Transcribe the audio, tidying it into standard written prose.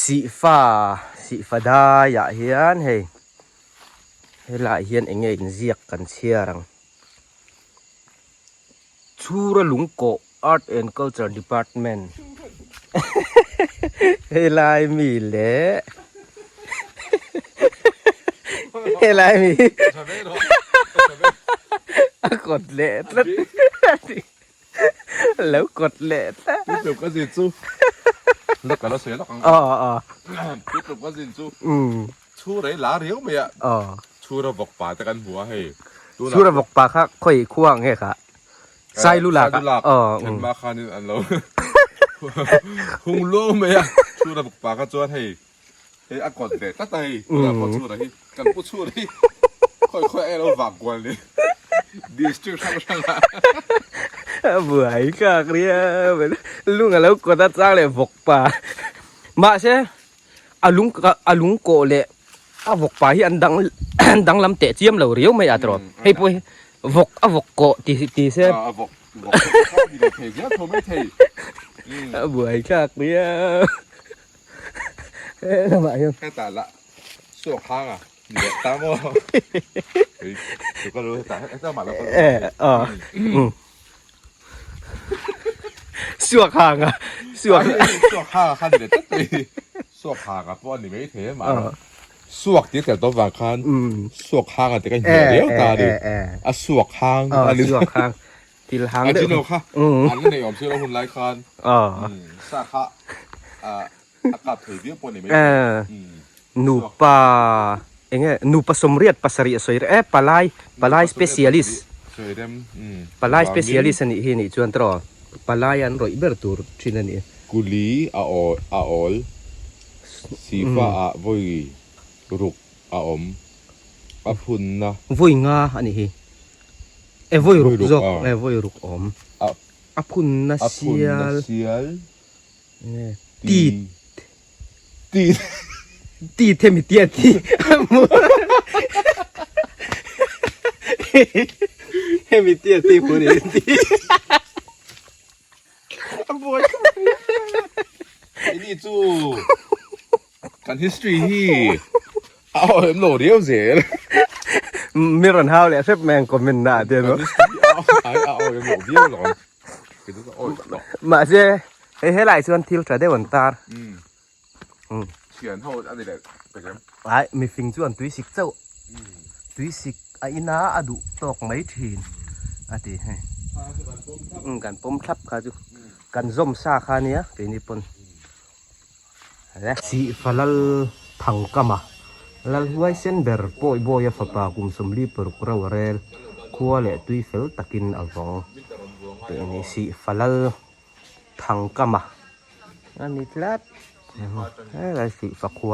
สีฟ้าดาอย่าเฮียนเฮ้เฮลาเฮียนเองเจียกกันเชียรังชูระลุงโก Art and Culture Department เฮลามีเละเฮลามีกดเละแล้วกดเละPitu ka zinsu. Lak ka la se lak ang. อ๋อ Pitu ka zinsu. ชู Chu dai la riu me ya. อ๋อ Chu ra bok pa ta kan hua he. ชูระบอกปากค่ะค่อยควงเฮ้ค่ะไซลุลากอ๋อ เห็นมาคานี่อันเราหุงโลme ya. Chu ra bok pa ka chuan he. He a kon de ta tai. Ta po chu ra hi. Kan pu chu ri. Khoi ai lo wak gwan ni. District sa sang la. เบื่อไอ้กากเรียลุงแล้วก็ตัดจ้างเลยบกป่ามาใช่อาลุงโกเลยบกป่าที่อันดังลำเตะเจียมเราเรียวไม่อาตรอให้ปุ้ยบกโกตีเสีย Bok. Di de te ya to me te. เบื่อไอ้กากเรียทำไมยัง แค่แต่ละสวกข้างอ่ะเดี๋ยวตามว่าเฮ้ยก็รู้แต่ไอ้เจ้าหมาแล้วก็สวกห่างอ่ะสวกข้างคันเดี๋ยวจะตีสวกข้างอ่ะเพราะนี่ไม่เทหมาสวกที่แต่ตัวบางคันสวกข้างอ่ะแต่ก็เหี้ยเลี้ยวตาดิอ่ะสวกข้างสวกห่างทีละห่างเด้อจิโนค่ะอันนี้ยอมชื่อเราหุ่นไร้คันสาขาอากาศเผยเบี้ยปนนี่ไม่หนูปลาเองหนูผสมเรียดภาษาสวยปลาสเปเชียลิสปลาสเปเชียลิสนี่จวนตรอปลาอันรอยเบอร์ตูร์ที่นั่นนี่กุลีอาออลสีฟ้าวุยรุกอาอมอาพุนนะวุยงาอันนี้วุยรุกจกวุยรุกอมอาพุนนะเซียลตีเทมิเตียตีเทมิเตียตีผู้นี้ตีบอยไอ้นี่จู่กัน history ที่เอาเห็นโหลดเดียวเสียมีรันฮาวเลยเซฟแมงก็มันน่าเดี๋ยวเอาเห็นโหลดเดียวหรอมาเจ้ให้หลายส่วนทิลจะได้วันตาเขียนเท่าอันนี้แหละไปกันไอ้มีฟิงส่วนตุยสิกเจ้าตุยสิกไอ้น้าอดุตอกไม่ทีนอะดีให้กันปมทับค่ะจูกันร่มซาคาเนี้ยเป็นญี่ปุ่นและสีฟ้าลทังกามาลลไว้เส้นเบอร์ปอยบอยฟ้าปากุมสมลีปรุกเราเรลคัวเละตุยเฟลตะกินอัลฟองเป็นสีฟ้าลทังกามาอันนี้ลัดอะไรสีฟ้าคัว